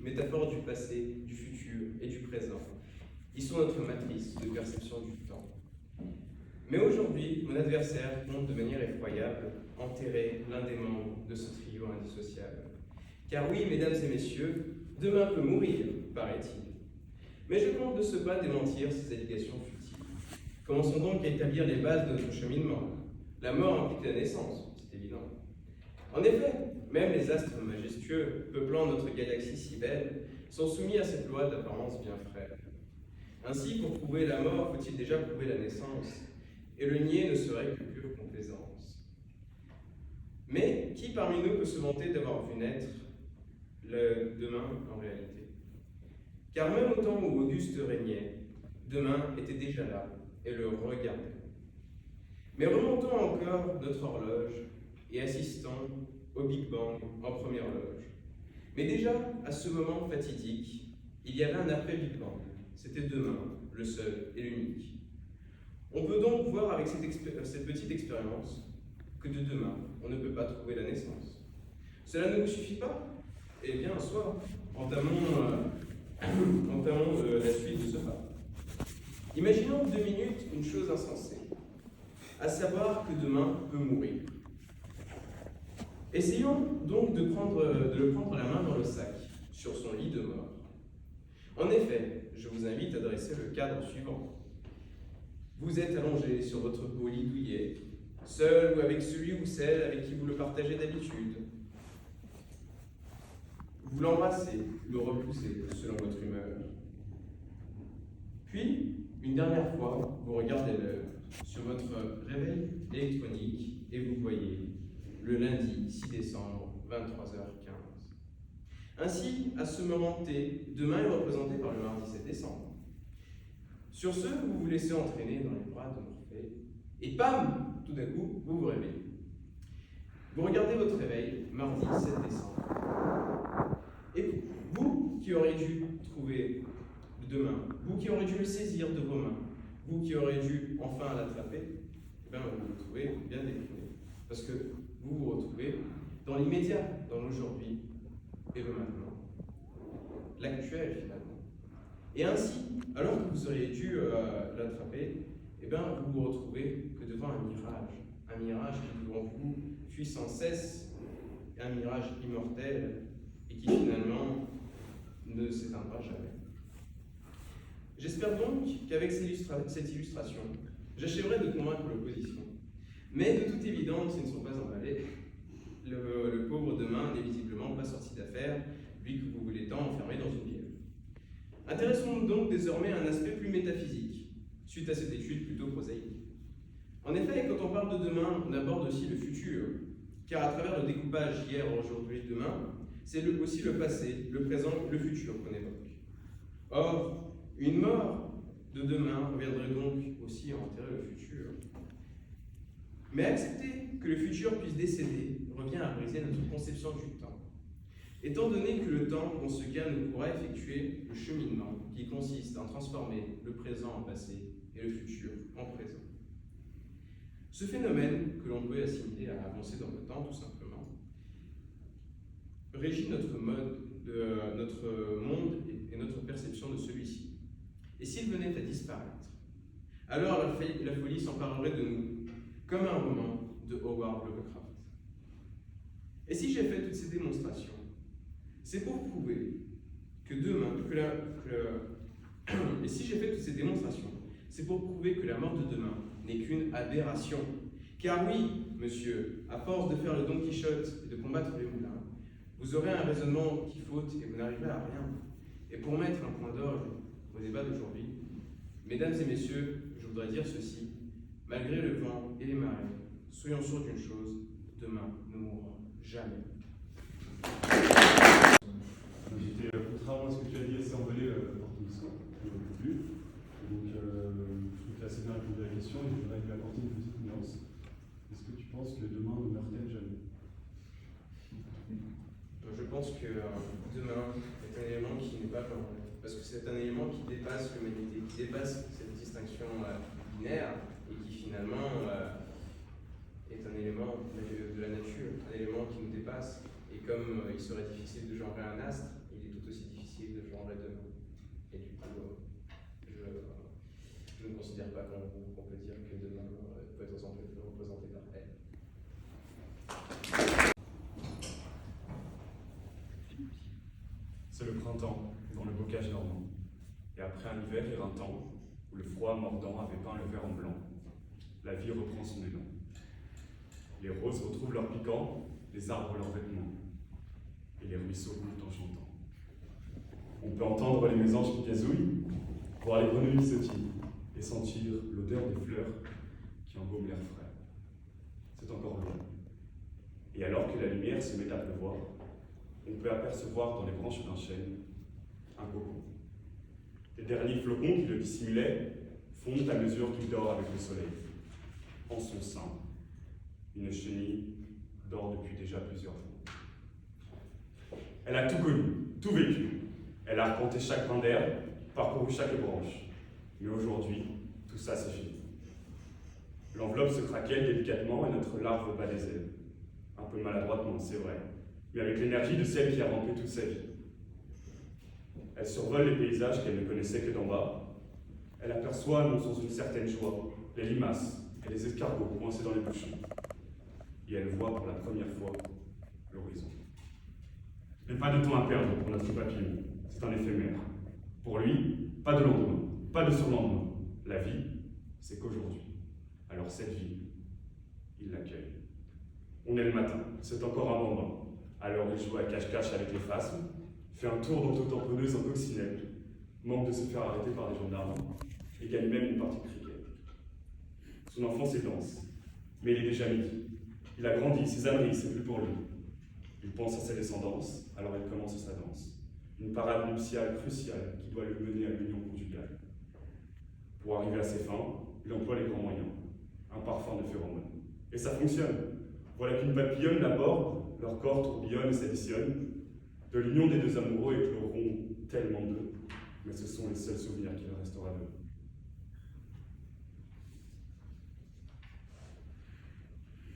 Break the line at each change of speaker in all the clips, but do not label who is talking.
métaphores du passé, du futur et du présent. Ils sont notre matrice de perception du temps. Mais aujourd'hui, mon adversaire compte de manière effroyable enterrer l'un des membres de ce trio indissociable. Car oui, mesdames et messieurs, demain peut mourir, paraît-il. Mais je compte de ce pas démentir ces allégations futiles. Commençons donc à établir les bases de notre cheminement. La mort implique la naissance, c'est évident. En effet, même les astres majestueux, peuplant notre galaxie si belle, sont soumis à cette loi d'apparence bien frêle. Ainsi, pour prouver la mort, faut-il déjà prouver la naissance, et le nier ne serait que pure complaisance. Mais qui parmi nous peut se vanter d'avoir vu naître le demain en réalité? Car même au temps où Auguste régnait, demain était déjà là et le regardait. Mais remontons encore notre horloge et assistons au Big Bang en première loge. Mais déjà, à ce moment fatidique, il y avait un après-Big Bang. C'était demain, le seul et l'unique. On peut donc voir avec cette petite expérience que de demain, on ne peut pas trouver la naissance. Cela ne vous suffit pas? Eh bien, soit entamons la suite de ce pas. Imaginons 2 minutes une chose insensée, à savoir que demain peut mourir. Essayons donc de le prendre la main dans le sac, sur son lit de mort. En effet, je vous invite à dresser le cadre suivant. Vous êtes allongé sur votre beau lit douillet, seul ou avec celui ou celle avec qui vous le partagez d'habitude. Vous l'embrassez, le repoussez selon votre humeur. Puis, une dernière fois, vous regardez l'heure sur votre réveil électronique et vous voyez le lundi 6 décembre, 23h15. Ainsi, à ce moment T, demain est représenté par le mardi 7 décembre. Sur ce, vous vous laissez entraîner dans les bras de Morphée, et pam, tout d'un coup, vous vous réveillez. Vous regardez votre réveil, mardi 7 décembre. Et vous qui aurez dû trouver le demain, vous qui aurez dû le saisir de vos mains, vous qui aurez dû enfin l'attraper, eh bien, vous vous trouvez bien déprimé. Parce que vous vous retrouvez dans l'immédiat, dans l'aujourd'hui et le maintenant. L'actuel, finalement. Et ainsi, alors que vous auriez dû l'attraper, eh bien, vous vous retrouvez que devant un mirage qui devant vous fuit sans cesse, un mirage immortel et qui finalement ne s'éteindra jamais. J'espère donc qu'avec cette illustration, j'achèverai de convaincre l'opposition. Mais de toute évidence, ils ne sont pas emballés. Le pauvre demain n'est visiblement pas sorti d'affaire, lui que vous voulez tant enfermer dans une bière. Intéressons-nous donc désormais à un aspect plus métaphysique, suite à cette étude plutôt prosaïque. En effet, quand on parle de demain, on aborde aussi le futur, car à travers le découpage hier, aujourd'hui, demain, c'est aussi le passé, le présent, le futur qu'on évoque. Or, une mort de demain reviendrait donc aussi à enterrer le futur. Mais accepter que le futur puisse décéder revient à briser notre conception du temps. Étant donné que le temps, dans ce cas, ne pourra effectuer le cheminement qui consiste à transformer le présent en passé et le futur en présent. Ce phénomène, que l'on peut assimiler à avancer dans le temps tout simplement, régit notre monde et notre perception de celui-ci. Et s'il venait à disparaître, alors la folie s'emparerait de nous, comme un roman de Howard Lovecraft. Et si j'ai fait toutes ces démonstrations, c'est pour prouver que et si j'ai fait toutes ces démonstrations, c'est pour prouver que la mort de demain n'est qu'une aberration. Car oui, monsieur, à force de faire le Don Quichotte et de combattre les moulins, vous aurez un raisonnement qui faute et vous n'arriverez à rien. Et pour mettre un point d'orgue au débat d'aujourd'hui, mesdames et messieurs, je voudrais dire ceci: malgré le vent et les marées, soyons sûrs d'une chose, demain ne mourra jamais.
Contrairement à ce que tu as dit, assez emballé par tout ça, au début. Donc, je trouve que tu as assez bien répondu à la question et je voudrais lui apporter une petite nuance. Est-ce que tu penses que demain ne meurt-elle jamais?
Je pense que demain est un élément qui n'est pas permanent, parce que c'est un élément qui dépasse l'humanité, qui dépasse cette distinction binaire et qui finalement est un élément de la nature, un élément qui nous dépasse. Et comme il serait difficile de genrer un astre, il est tout aussi difficile
C'est le printemps, dans le bocage normand. Et après un hiver éreintant, où le froid mordant avait peint le verre en blanc, la vie reprend son élan. Les roses retrouvent leur piquant, les arbres leurs vêtements, et les ruisseaux coulent en chantant. On peut entendre les mésanges qui gazouillent, voir les grenouilles sautillent, et sentir l'odeur des fleurs qui embaument l'air frais. C'est encore loin. Et alors que la lumière se met à pleuvoir, on peut apercevoir dans les branches d'un chêne un cocon. Les derniers flocons qui le dissimulaient fondent à mesure qu'il dort avec le soleil. En son sein, une chenille dort depuis déjà plusieurs jours. Elle a tout connu, tout vécu. Elle a arpenté chaque brin d'herbe, parcouru chaque branche. Mais aujourd'hui, tout ça c'est fini. L'enveloppe se craquelle délicatement et notre larve bat des ailes. Un peu maladroitement, c'est vrai, mais avec l'énergie de celle qui a rampé toute sa vie. Elle survole les paysages qu'elle ne connaissait que d'en bas. Elle aperçoit, non sans une certaine joie, les limaces et les escargots coincés dans les bouchons. Et elle voit pour la première fois l'horizon. Mais pas de temps à perdre pour notre papillon, c'est un éphémère. Pour lui, pas de lendemain, pas de surlendemain. La vie, c'est qu'aujourd'hui. Alors cette vie, il l'accueille. On est le matin, c'est encore un bambin. Alors il joue à cache-cache avec les phasmes, fait un tour d'auto-tamponneuse en coccinelle, manque de se faire arrêter par des gendarmes, et gagne même une partie de cricket. Son enfance est dense, mais il est déjà midi. Il a grandi, ses âneries, c'est plus pour lui. Il pense à sa descendance, alors il commence sa danse. Une parade nuptiale cruciale qui doit le mener à l'union conjugale. Pour arriver à ses fins, il emploie les grands moyens, un parfum de phéromones. Et ça fonctionne. Voilà qu'une papillonne l'aborde, leur corps tourbillonne et s'additionne. De l'union des deux amoureux écloront tellement d'eux, mais ce sont les seuls souvenirs qui leur restera d'eux.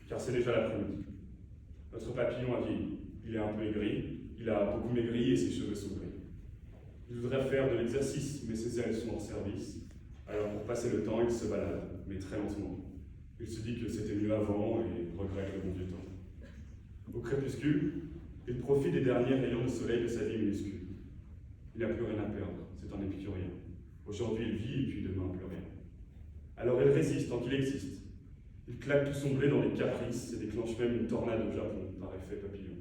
Car c'est déjà l'après-midi. Notre papillon a vieilli. Il est un peu aigri, il a beaucoup maigri et ses cheveux sont gris. Il voudrait faire de l'exercice, mais ses ailes sont hors service. Alors pour passer le temps, il se balade, mais très lentement. Il se dit que c'était mieux avant et regrette le bon vieux temps. Au crépuscule, il profite des derniers rayons de soleil de sa vie minuscule. Il n'a plus rien à perdre, c'est un épicurien. Aujourd'hui il vit et puis demain plus rien. Alors il résiste tant qu'il existe. Il claque tout son blé dans les caprices et déclenche même une tornade au Japon par effet papillon.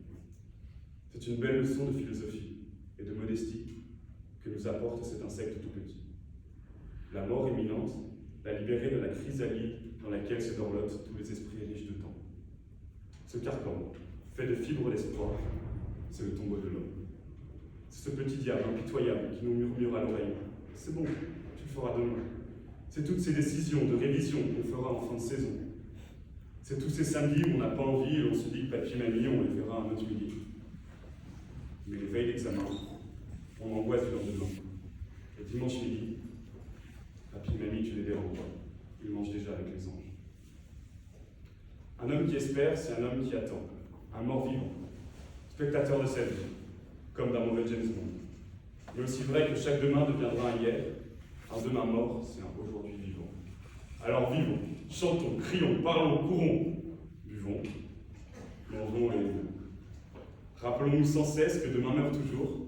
C'est une belle leçon de philosophie et de modestie que nous apporte cet insecte tout petit. La mort imminente l'a libéré de la chrysalide dans laquelle se dorlotent tous les esprits riches de temps. Ce carcan, fait de fibres d'espoir, c'est le tombeau de l'homme. C'est ce petit diable impitoyable qui nous murmure à l'oreille « C'est bon, tu le feras demain ». C'est toutes ces décisions de révision qu'on fera en fin de saison. C'est tous ces samedis où on n'a pas envie et on se dit que papy et mamie, on les verra un autre midi. Mais les veilles d'examen, on angoisse du lendemain. Et dimanche midi, papy et mamie, tu les déranges pas. Ils mangent déjà avec les anges. Un homme qui espère, c'est un homme qui attend. Un mort vivant, spectateur de sa vie, comme d'un mauvais James Bond. Mais aussi vrai que chaque demain deviendra un hier. Un demain mort, c'est un aujourd'hui vivant. Alors vivons, chantons, crions, parlons, courons, buvons, mangeons et aimons. Rappelons-nous sans cesse que demain meurt toujours,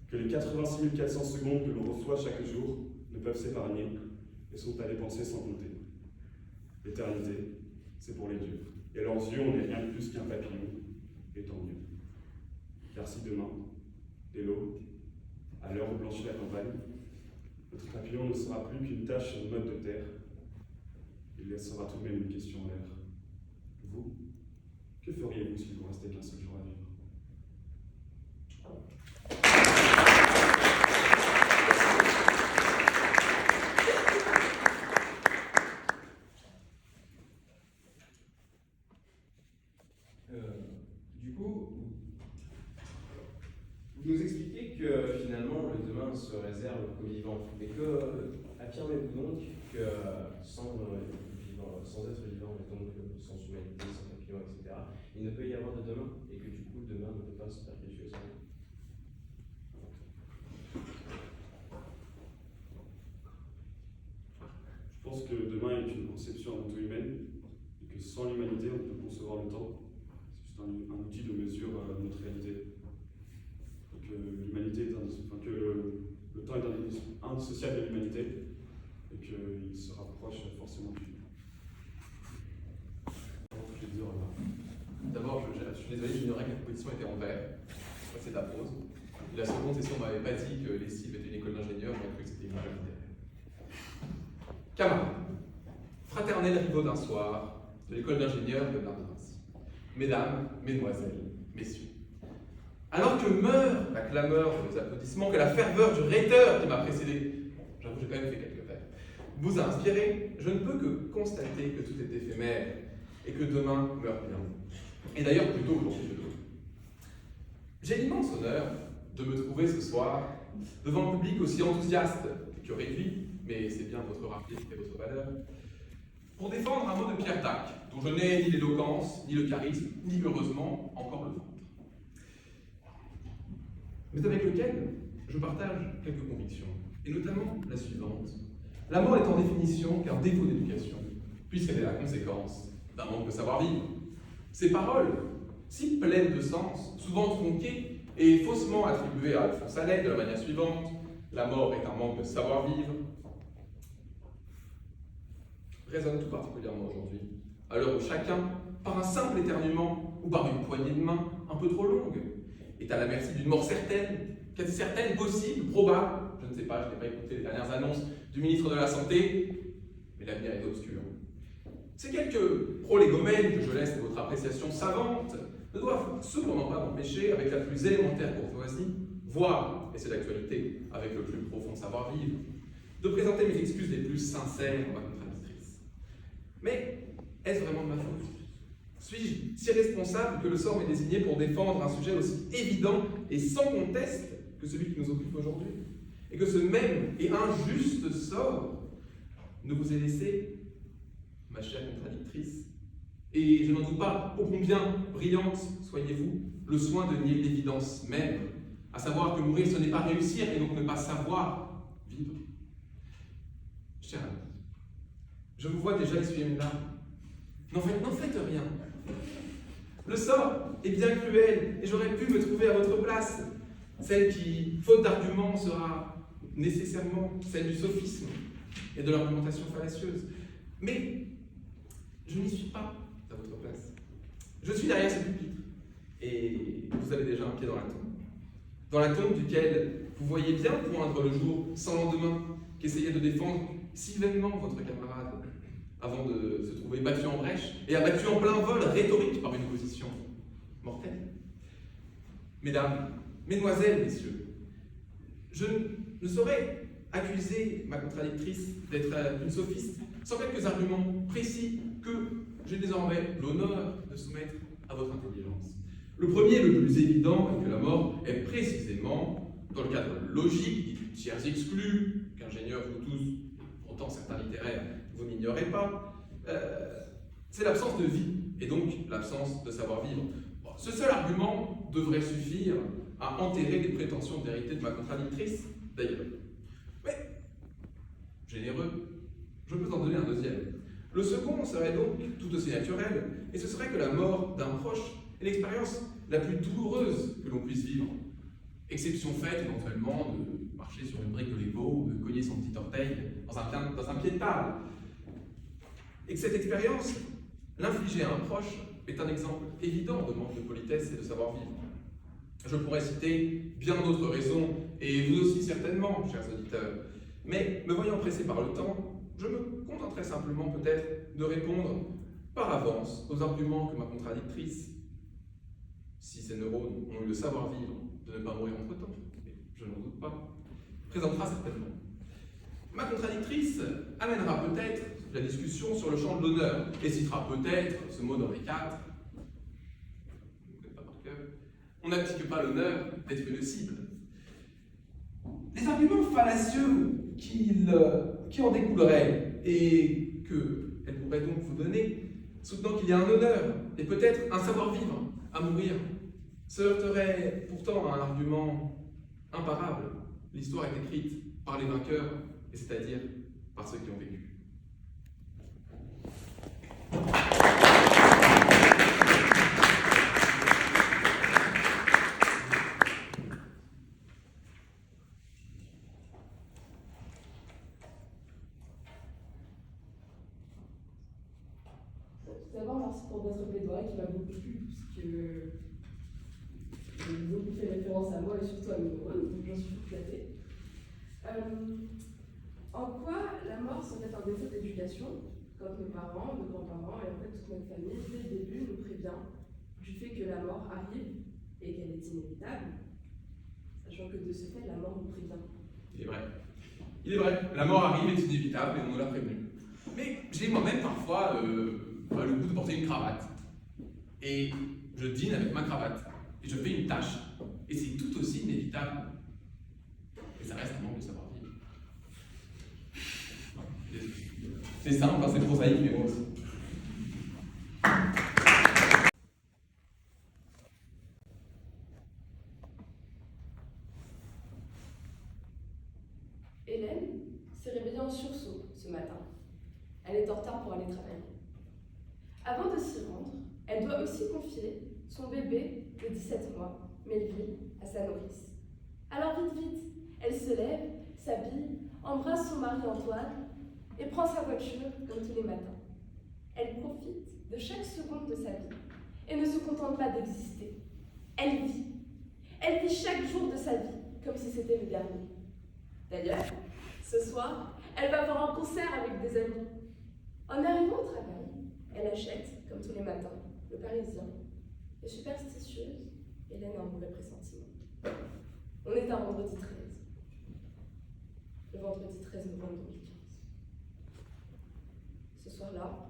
que les 86 400 secondes que l'on reçoit chaque jour ne peuvent s'épargner et sont à dépenser sans compter. L'éternité, c'est pour les dieux. Et à leurs yeux, on n'est rien de plus qu'un papillon, et tant mieux. Car si demain, dès l'aube, à l'heure où blanchit la campagne, notre papillon ne sera plus qu'une tache sur le mode de terre, il laissera tout de même une question en l'air. Vous, que feriez-vous s'il vous restait qu'un seul jour à vivre?
Du coup, vous nous expliquez que finalement le demain se réserve qu'aux vivants, et que affirmez-vous donc que sans être vivant, et donc sans humanité, sans papillon, etc., il ne peut y avoir de demain, et que du coup demain ne peut pas se perpétuer sans nous.
Je pense que demain est une conception avant tout humaine, et que sans l'humanité, on peut concevoir le temps. C'est juste un outil de mesure de notre réalité. Et que l'humanité social de l'humanité, et qu'il se rapproche forcément du bien. Je vais dire
D'abord, je suis désolé, j'ignorais que la proposition était en vert. C'est ta pause. Et la seconde, c'est si on m'avait pas dit que l'ESTIV était une école d'ingénieurs, j'aurais cru que c'était une école littéraire. Camarades, fraternels rivaux d'un soir, de l'école d'ingénieurs de Bernard de Vinci. Mesdames, mesdemoiselles, messieurs. Alors que meurt la clameur de vos applaudissements, que la ferveur du rhéteur qui m'a précédé, j'avoue, j'ai quand même fait quelques vers, vous a inspiré, je ne peux que constater que tout est éphémère et que demain meurt bien. Et d'ailleurs, plutôt aujourd'hui que demain. J'ai l'immense honneur de me trouver ce soir devant un public aussi enthousiaste que réduit, mais c'est bien votre rareté et votre valeur, pour défendre un mot de Pierre Dac, dont je n'ai ni l'éloquence, ni le charisme, ni heureusement encore le ventre, mais avec lequel je partage quelques convictions, et notamment la suivante. La mort est en définition qu'un défaut d'éducation, puisqu'elle est la conséquence d'un manque de savoir-vivre. Ces paroles, si pleines de sens, souvent tronquées et faussement attribuées à Alphonse Allais de la manière suivante: la mort est un manque de savoir-vivre, résonnent tout particulièrement aujourd'hui, à l'heure où chacun, par un simple éternuement ou par une poignée de main un peu trop longue, est à la merci d'une mort certaine, quasi certaine, possible, probable. Je ne sais pas, je n'ai pas écouté les dernières annonces du ministre de la Santé, mais l'avenir est obscur. Ces quelques prolégomènes que je laisse à votre appréciation savante ne doivent cependant pas m'empêcher, avec la plus élémentaire courtoisie, voire, et c'est d'actualité, avec le plus profond savoir-vivre, de présenter mes excuses les plus sincères à ma contradictrice. Mais est-ce vraiment de ma faute? Suis-je si responsable que le sort m'ait désigné pour défendre un sujet aussi évident et sans conteste que celui qui nous occupe aujourd'hui? Et que ce même et injuste sort ne vous ait laissé, ma chère contradictrice, et je n'en doute pas, ô combien brillante soyez-vous, le soin de nier l'évidence même, à savoir que mourir ce n'est pas réussir et donc ne pas savoir vivre. Cher ami, je vous vois déjà essuyer une larme. N'en faites rien. Le sort est bien cruel et j'aurais pu me trouver à votre place, celle qui, faute d'arguments, sera nécessairement celle du sophisme et de l'argumentation fallacieuse. Mais je n'y suis pas à votre place. Je suis derrière ce pupitre et vous avez déjà un pied dans la tombe. Dans la tombe duquel vous voyez bien poindre le jour sans lendemain qu'essayait de défendre si vainement votre camarade avant de se trouver battu en brèche et abattu en plein vol rhétorique par une position mortelle. Mesdames, mesdemoiselles, messieurs, je ne saurais accuser ma contradictrice d'être une sophiste sans quelques arguments précis que j'ai désormais l'honneur de soumettre à votre intelligence. Le premier, le plus évident, est que la mort est précisément, dans le cadre logique, dit tiers exclus, qu'ingénieurs vous tous, pourtant certains littéraires, vous n'ignorez pas, c'est l'absence de vie, et donc l'absence de savoir-vivre. Bon, ce seul argument devrait suffire à enterrer les prétentions de vérité de ma contradictrice, d'ailleurs. Mais, généreux, je peux en donner un deuxième. Le second serait donc tout aussi naturel, et ce serait que la mort d'un proche est l'expérience la plus douloureuse que l'on puisse vivre. Exception faite éventuellement de marcher sur une brique de Lego ou de cogner son petit orteil dans un pied de table. Et que cette expérience, l'infliger à un proche, est un exemple évident de manque de politesse et de savoir-vivre. Je pourrais citer bien d'autres raisons, et vous aussi certainement, chers auditeurs, mais me voyant pressé par le temps, je me contenterai simplement peut-être de répondre par avance aux arguments que ma contradictrice, si ces neurones ont eu le savoir-vivre de ne pas mourir entre-temps, mais je n'en doute pas, présentera certainement. Ma contradictrice amènera peut-être la discussion sur le champ de l'honneur et citera peut-être ce mot d'Henri IV. Vous ne connaissez pas par cœur. On n'applique pas l'honneur d'être une cible. Les arguments fallacieux qui en découleraient et qu'elle pourrait donc vous donner, soutenant qu'il y a un honneur et peut-être un savoir-vivre à mourir, se heurterait pourtant à un argument imparable. L'histoire est écrite par les vainqueurs, et c'est-à-dire par ceux qui ont vécu.
pour votre plaidoyer qui m'a beaucoup plu, puisque j'ai beaucoup fait référence à moi et surtout à mes neurones, donc j'en suis flattée. En quoi la mort serait un défaut d'éducation quand nos parents, nos grands-parents et en fait toute notre famille, dès le début, nous prévient du fait que la mort arrive et qu'elle est inévitable, sachant que de ce fait, la mort nous prévient.
Il est vrai. Il est vrai. La mort arrive, est inévitable et on nous l'a prévenu. Mais j'ai moi-même parfois le goût de porter une cravate. Et je dîne avec ma cravate. Et je fais une tâche. Et c'est tout aussi inévitable. Et ça reste un manque de savoir-vivre. C'est simple, c'est prosaïque, mais bon.
Hélène s'est réveillée en sursaut ce matin. Elle est en retard pour aller travailler. Avant de s'y rendre, elle doit aussi confier son bébé de 17 mois, Melville, à sa nourrice. Alors vite, elle se lève, s'habille, embrasse son mari Antoine et prend sa voiture comme tous les matins. Elle profite de chaque seconde de sa vie et ne se contente pas d'exister. Elle vit. Elle vit chaque jour de sa vie comme si c'était le dernier. D'ailleurs, ce soir, elle va voir un concert avec des amis. En arrivant au travail, elle achète, comme tous les matins, le Parisien. Et superstitieuse, Hélène a un mauvais pressentiment. On est un vendredi 13. Le vendredi 13 novembre 2015. Ce soir-là,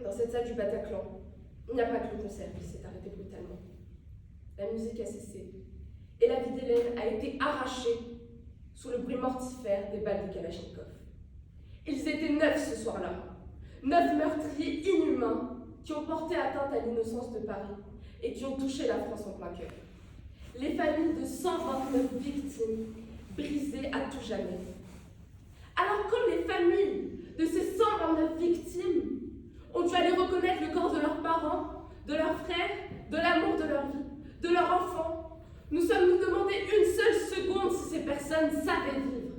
dans cette salle du Bataclan, il n'y a pas que le concert qui s'est arrêté brutalement. La musique a cessé et la vie d'Hélène a été arrachée sous le bruit mortifère des balles de Kalachnikov. Ils étaient 9 ce soir-là. 9 meurtriers inhumains qui ont porté atteinte à l'innocence de Paris et qui ont touché la France en plein cœur. Les familles de 129 victimes brisées à tout jamais. Alors quand les familles de ces 129 victimes ont dû aller reconnaître le corps de leurs parents, de leurs frères, de l'amour de leur vie, de leurs enfants, nous sommes nous demandé une seule seconde si ces personnes savaient vivre.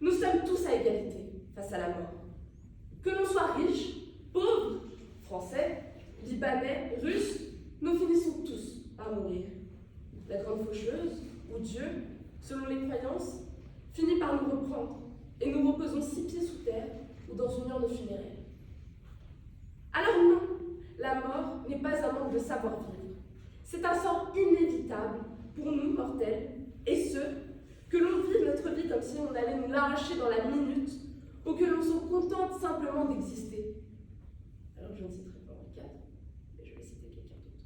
Nous sommes tous à égalité face à la mort. Que l'on soit riche, pauvre, français, libanais, russe, nous finissons tous par mourir. La grande faucheuse, ou Dieu, selon les croyances, finit par nous reprendre et nous reposons 6 pieds sous terre ou dans une urne funéraire. Alors non, la mort n'est pas un manque de savoir-vivre. C'est un sort inévitable pour nous, mortels, et ceux que l'on vive notre vie comme si on allait nous l'arracher dans la minute ou que l'on se contente simplement d'exister. Alors je ne citerai pas Henri IV, mais je vais citer quelqu'un d'autre.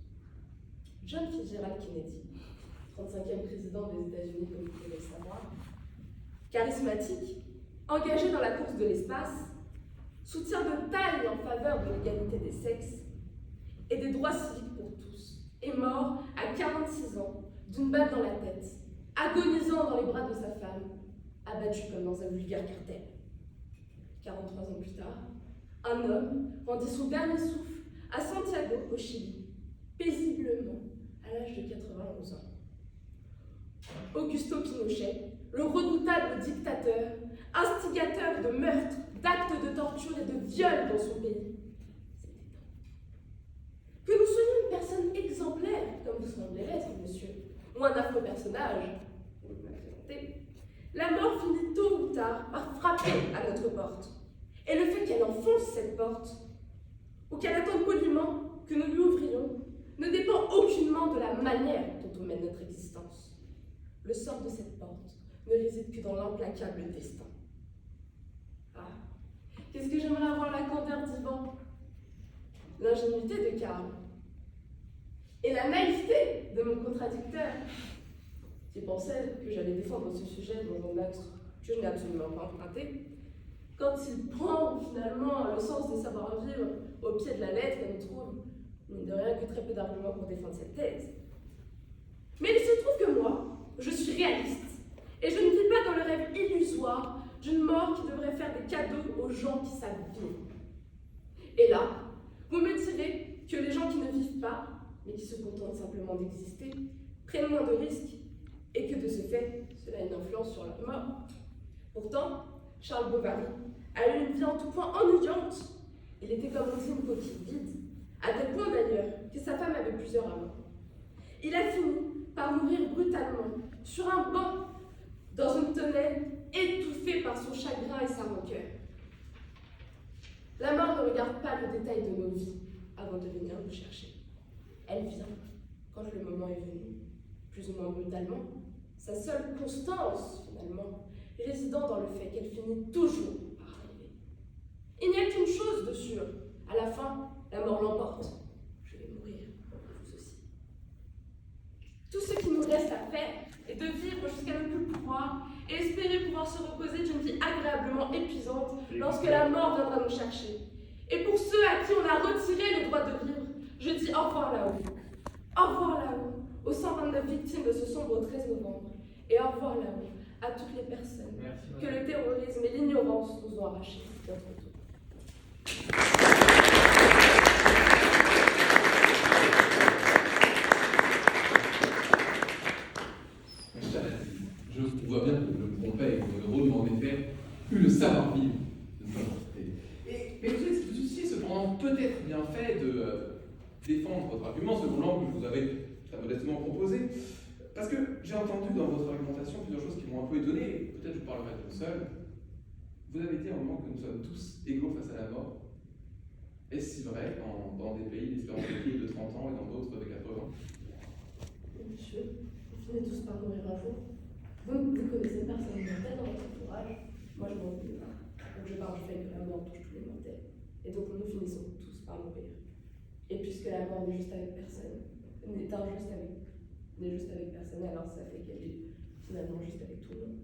John Fitzgerald Kennedy, 35e président des États-Unis, comme vous pouvez le savoir, charismatique, engagé dans la course de l'espace, soutien de taille en faveur de l'égalité des sexes et des droits civiques pour tous, est mort à 46 ans d'une balle dans la tête, agonisant dans les bras de sa femme, abattu comme dans un vulgaire cartel. 43 ans plus tard, un homme rendit son dernier souffle à Santiago, au Chili, paisiblement, à l'âge de 91 ans. Augusto Pinochet, le redoutable dictateur, instigateur de meurtres, d'actes de torture et de viols dans son pays, s'est éteint. Que nous soyons une personne exemplaire, comme vous semblez l'être, monsieur, ou un affreux personnage, vous m'avez présenté, la mort finit tôt ou tard par frapper à notre porte. Et le fait qu'elle enfonce cette porte, ou qu'elle attende poliment que nous lui ouvrions, ne dépend aucunement de la manière dont on mène notre existence. Le sort de cette porte ne réside que dans l'implacable destin. Ah, qu'est-ce que j'aimerais avoir la candeur d'Ivan, l'ingénuité de Karl, et la naïveté de mon contradicteur, qui pensait que j'allais défendre ce sujet dans un axe que je n'ai absolument pas emprunté, quand il prend finalement le sens des savoir-vivre au pied de la lettre et ne trouve, mine de rien, que très peu d'arguments pour défendre cette thèse. Mais il se trouve que moi, je suis réaliste, et je ne vis pas dans le rêve illusoire d'une mort qui devrait faire des cadeaux aux gens qui savent vivre. Et là, vous me direz que les gens qui ne vivent pas, mais qui se contentent simplement d'exister, prennent moins de risques, et que de ce fait, cela a une influence sur leur mort. Pourtant, Charles Bovary a eu une vie en tout point ennuyante, Il était comme on dit une coquille vide, à tel point d'ailleurs que sa femme avait plusieurs amants. Il a fini par mourir brutalement, sur un banc, dans une tonnelle, étouffé par son chagrin et sa rancœur. La mort ne regarde pas le détail de nos vies avant de venir nous chercher. Elle vient quand le moment est venu, plus ou moins brutalement, sa seule constance, finalement, résidant dans le fait qu'elle finit toujours par arriver. Il n'y a qu'une chose de sûr, à la fin, la mort l'emporte. Je vais mourir, vous aussi. Tout ce qui nous reste à faire est de vivre jusqu'à ne plus pouvoir et espérer pouvoir se reposer d'une vie agréablement épuisante lorsque la mort viendra nous chercher. Et pour ceux à qui on a retiré le droit de vivre, je dis au revoir là-haut. Au revoir là-haut aux 129 victimes de ce sombre 13 novembre. Et au revoir là-haut à toutes les personnes que le terrorisme et l'ignorance nous ont arrachées de notre tour.
Je vois bien que je me trompais et que le rôle, en effet, plus le savoir-vivre de notre société. Mais vous êtes aussi cependant peut-être bien fait de défendre votre argument selon l'angle que je vous avais très modestement proposé. Parce que j'ai entendu dans votre argumentation plusieurs choses qui m'ont un peu étonné, et peut-être je parlerai tout seul. Vous avez dit à un moment que nous sommes tous égaux face à la mort. Est-ce si vrai dans des pays d'espérance de vie de 30 ans et dans d'autres de 80 ans?
Monsieur, vous finissez tous par mourir un jour. Vous ne connaissez personne mortel dans votre entourage. Moi, je m'en fous. Donc, je pars du fait que la mort touche tous les mortels. Et donc, nous finissons tous par mourir. Et puisque la mort n'est juste avec personne, n'est juste avec personne, alors ça fait qu'elle est finalement juste avec tout le monde.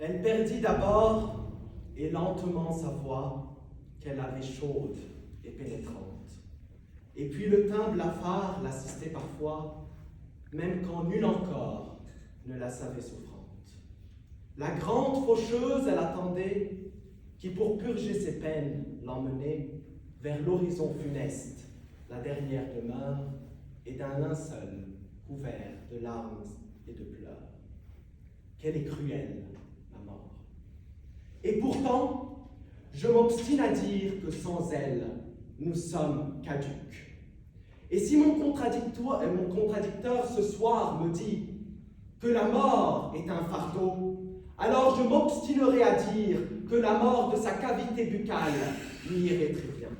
Elle perdit d'abord et lentement sa voix, qu'elle avait chaude et pénétrante. Et puis le teint blafard l'assistait parfois, même quand nulle encore ne la savait souffrante. La grande faucheuse, elle attendait, qui pour purger ses peines l'emmenait vers l'horizon funeste, la dernière demeure, et d'un linceul couvert de larmes et de pleurs. Qu'elle est cruelle, la mort. Et pourtant, je m'obstine à dire que sans elle, nous sommes caducs. Et si mon contradicteur ce soir me dit que la mort est un fardeau, alors je m'obstinerai à dire que la mort de sa cavité buccale lui irait très bien.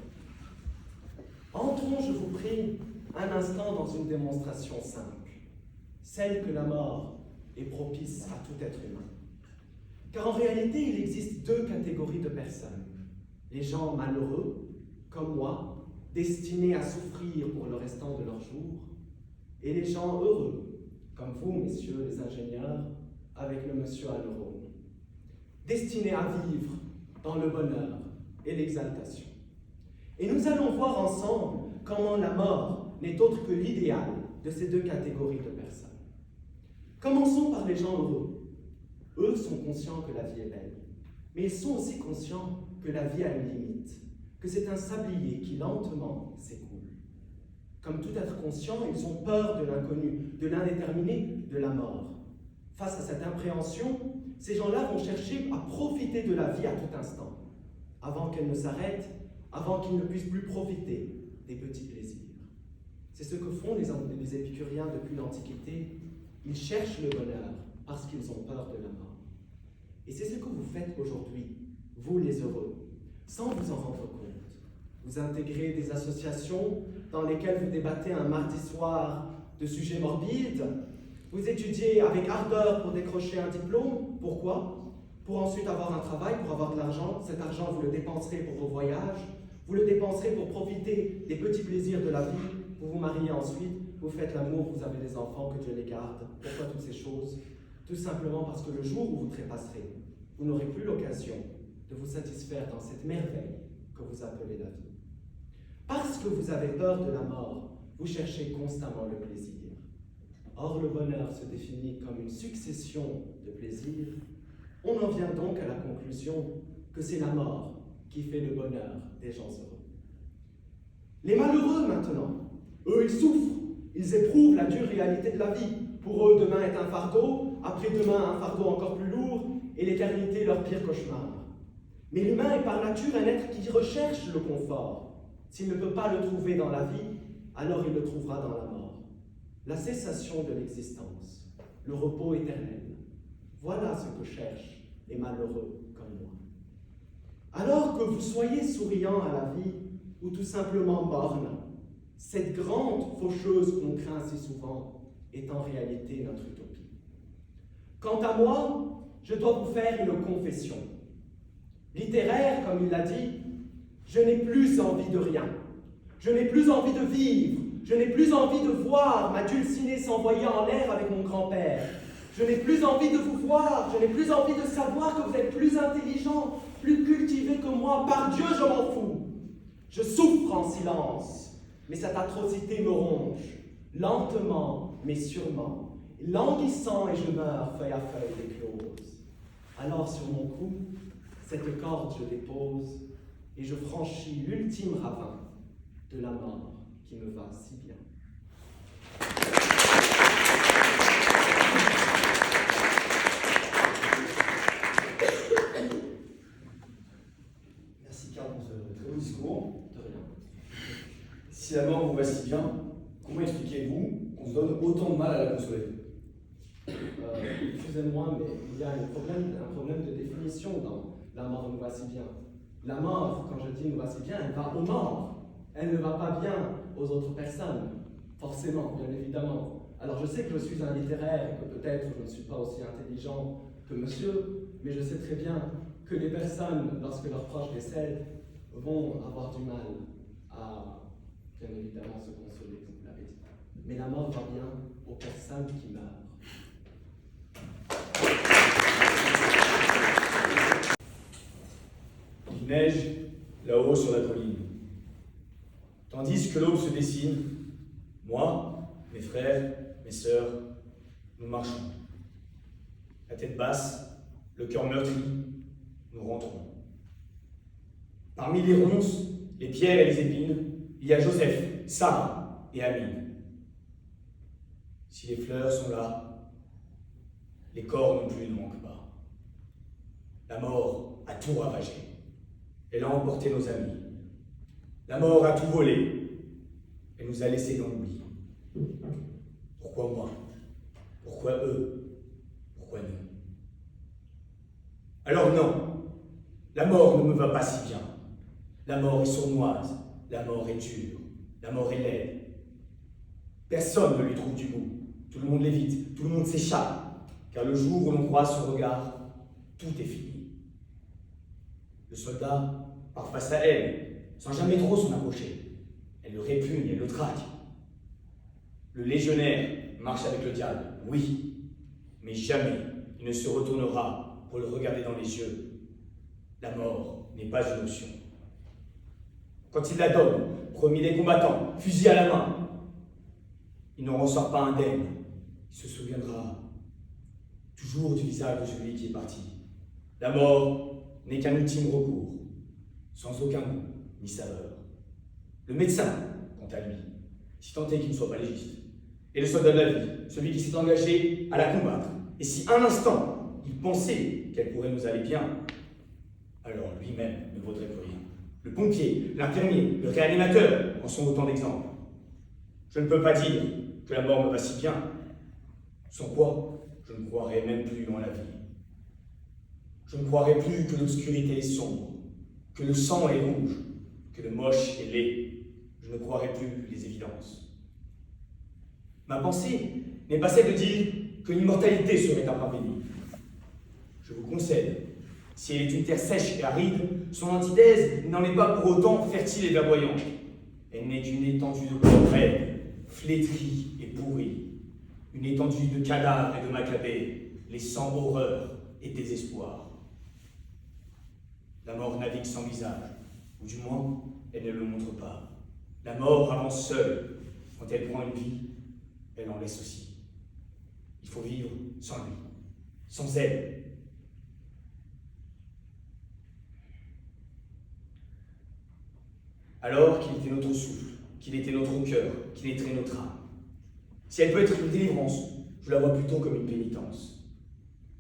Entrons, je vous prie, un instant dans une démonstration simple, celle que la mort est propice à tout être humain. Car en réalité, il existe deux catégories de personnes. Les gens malheureux, comme moi, destinés à souffrir pour le restant de leurs jours, et les gens heureux, comme vous, messieurs les ingénieurs, avec le monsieur à neurone, destinés à vivre dans le bonheur et l'exaltation. Et nous allons voir ensemble comment la mort n'est autre que l'idéal de ces deux catégories de personnes. Commençons par les gens heureux. Eux sont conscients que la vie est belle, mais ils sont aussi conscients que la vie a une limite, que c'est un sablier qui lentement s'écoule. Comme tout être conscient, ils ont peur de l'inconnu, de l'indéterminé, de la mort. Face à cette impréhension, ces gens-là vont chercher à profiter de la vie à tout instant, avant qu'elle ne s'arrête, avant qu'ils ne puissent plus profiter des petits plaisirs. C'est ce que font les épicuriens depuis l'Antiquité. Ils cherchent le bonheur parce qu'ils ont peur de la mort. Et c'est ce que vous faites aujourd'hui, vous les heureux, sans vous en rendre compte. Vous intégrez des associations dans lesquelles vous débattez un mardi soir de sujets morbides. Vous étudiez avec ardeur pour décrocher un diplôme. Pourquoi? Pour ensuite avoir un travail, pour avoir de l'argent. Cet argent, vous le dépenserez pour vos voyages. Vous le dépenserez pour profiter des petits plaisirs de la vie. Vous vous mariez ensuite, vous faites l'amour, vous avez des enfants, que Dieu les garde. Pourquoi toutes ces choses? Tout simplement parce que le jour où vous trépasserez, vous n'aurez plus l'occasion de vous satisfaire dans cette merveille que vous appelez la vie. Parce que vous avez peur de la mort, vous cherchez constamment le plaisir. Or, le bonheur se définit comme une succession de plaisirs. On en vient donc à la conclusion que c'est la mort qui fait le bonheur des gens heureux. Les malheureux maintenant, eux ils souffrent, ils éprouvent la dure réalité de la vie. Pour eux, demain est un fardeau, après-demain un fardeau encore plus lourd, et l'éternité leur pire cauchemar. Mais l'humain est par nature un être qui recherche le confort. S'il ne peut pas le trouver dans la vie, alors il le trouvera dans la mort. La cessation de l'existence, le repos éternel. Voilà ce que cherchent les malheureux comme moi. Alors que vous soyez souriant à la vie, ou tout simplement morne, cette grande faucheuse qu'on craint si souvent est en réalité notre utopie. Quant à moi, je dois vous faire une confession. Littéraire, comme il l'a dit, je n'ai plus envie de rien. Je n'ai plus envie de vivre. Je n'ai plus envie de voir ma Dulcinée s'envoyer en l'air avec mon grand-père. Je n'ai plus envie de vous voir. Je n'ai plus envie de savoir que vous êtes plus intelligent, plus cultivé que moi. Par Dieu, je m'en fous. Je souffre en silence, mais cette atrocité me ronge, lentement, mais sûrement, languissant et je meurs feuille à feuille d'éclose. Alors sur mon cou, cette corde je dépose, et je franchis l'ultime ravin de la mort qui me va si bien.
Merci Karl pour ce très beau discours.
De rien.
Si la mort vous va si bien, comment expliquez-vous qu'on se donne autant de mal à la consoler?
Excusez-moi, mais il y a un problème de définition dans la mort nous va si bien. La mort, quand je dis nous va si bien, elle va aux morts. Elle ne va pas bien aux autres personnes, forcément, bien évidemment. Alors je sais que je suis un littéraire et que peut-être je ne suis pas aussi intelligent que monsieur, mais je sais très bien que les personnes, lorsque leurs proches décèdent, vont avoir du mal à, bien évidemment, se consoler, comme vous l'avez dit. Mais la mort va bien aux personnes qui meurent.
Il neige là-haut sur la colline. Tandis que l'aube se dessine, moi, mes frères, mes sœurs, nous marchons. La tête basse, le cœur meurtri, nous rentrons. Parmi les ronces, les pierres et les épines, il y a Joseph, Sarah et Amine. Si les fleurs sont là, les corps non plus ne manquent pas. La mort a tout ravagé. Elle a emporté nos amis. La mort a tout volé. Elle nous a laissés dans l'oubli. Pourquoi moi? Pourquoi eux? Pourquoi nous? Alors non, la mort ne me va pas si bien. La mort est sournoise, la mort est dure, la mort est laide. Personne ne lui trouve du goût. Tout le monde l'évite, tout le monde s'échappe, car le jour où l'on croise son regard, tout est fini. Le soldat part face à elle, sans jamais trop s'en approcher. Elle le répugne, elle le traque. Le légionnaire marche avec le diable, oui, mais jamais il ne se retournera pour le regarder dans les yeux. La mort n'est pas une option. Quand il la donne, premier des combattants, fusil à la main, il n'en ressort pas indemne. Il se souviendra toujours du visage de celui qui est parti. La mort n'est qu'un ultime recours, sans aucun goût ni saveur. Le médecin, quant à lui, si tant est qu'il ne soit pas légiste, et le soldat de la vie, celui qui s'est engagé à la combattre, et si un instant il pensait qu'elle pourrait nous aller bien, alors lui-même ne vaudrait plus rien. Le pompier, l'infirmier, le réanimateur en sont autant d'exemples. Je ne peux pas dire que la mort me va si bien, sans quoi je ne croirais même plus en la vie. Je ne croirais plus que l'obscurité est sombre, que le sang est rouge, que le moche est laid. Je ne croirais plus les évidences. Ma pensée n'est pas celle de dire que l'immortalité serait un parvenu. Je vous concède, si elle est une terre sèche et aride, son antithèse n'en est pas pour autant fertile et verdoyante. Elle n'est qu'une étendue de corps raides, flétrie et pourrie, une étendue de cadavres et de macabées, laissant horreur et désespoir. La mort navigue sans visage, ou du moins, elle ne le montre pas. La mort avance seule. Quand elle prend une vie, elle en laisse aussi. Il faut vivre sans lui, sans elle. Alors qu'il était notre souffle, qu'il était notre cœur, qu'il était notre âme. Si elle peut être une délivrance, je la vois plutôt comme une pénitence.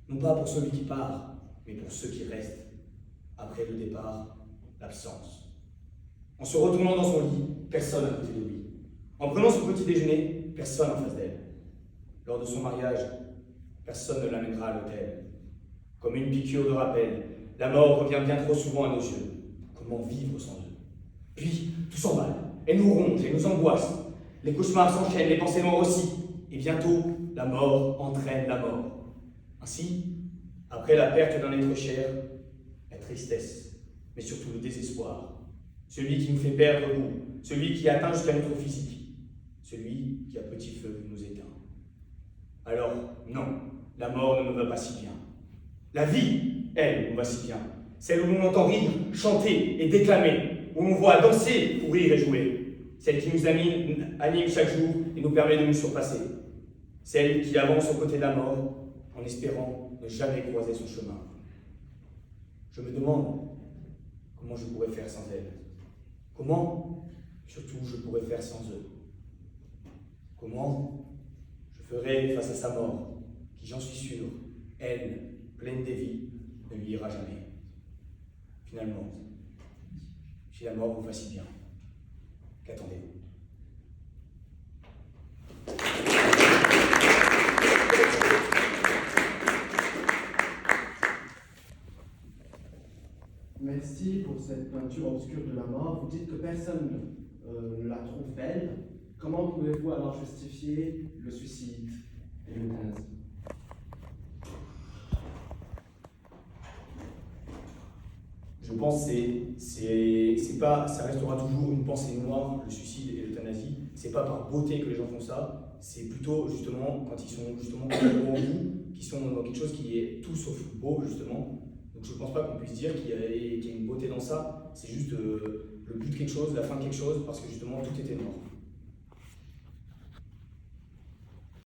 Non pas pour celui qui part, mais pour ceux qui restent. Après le départ, l'absence. En se retournant dans son lit, personne à côté de lui. En prenant son petit déjeuner, personne en face d'elle. Lors de son mariage, personne ne l'amènera à l'hôtel. Comme une piqûre de rappel, la mort revient bien trop souvent à nos yeux. Comment vivre sans eux? Puis, tout s'emballe. Elle nous ronge, elle nous angoisse. Les cauchemars s'enchaînent, les pensées noires aussi. Et bientôt, la mort entraîne la mort. Ainsi, après la perte d'un être cher, la tristesse, mais surtout le désespoir. Celui qui nous fait perdre goût, celui qui atteint jusqu'à notre physique, celui qui à petit feu nous éteint. Alors, non, la mort ne nous va pas si bien. La vie, elle, nous va si bien. Celle où l'on entend rire, chanter et déclamer, où l'on voit danser pour rire et jouer. Celle qui nous anime chaque jour et nous permet de nous surpasser. Celle qui avance aux côtés de la mort en espérant ne jamais croiser son chemin. Je me demande comment je pourrais faire sans elle. Comment, surtout, je pourrais faire sans eux. Comment je ferai face à sa mort, qui, j'en suis sûr, elle, pleine des vies, ne lui ira jamais. Finalement, si la mort vous va si bien, qu'attendez-vous?
Merci pour cette peinture obscure de la mort. Vous dites que personne ne la trouve belle. Comment pouvez-vous alors justifier le suicide et l'euthanasie?
Je pense que ça restera toujours une pensée noire, le suicide et l'euthanasie. C'est pas par beauté que les gens font ça, c'est plutôt justement quand ils sont justement au bout, qui sont dans quelque chose qui est tout sauf beau justement. Donc je pense pas qu'on puisse dire qu'il y a une beauté dans ça, c'est juste le but de quelque chose, la fin de quelque chose, parce que justement tout était noir.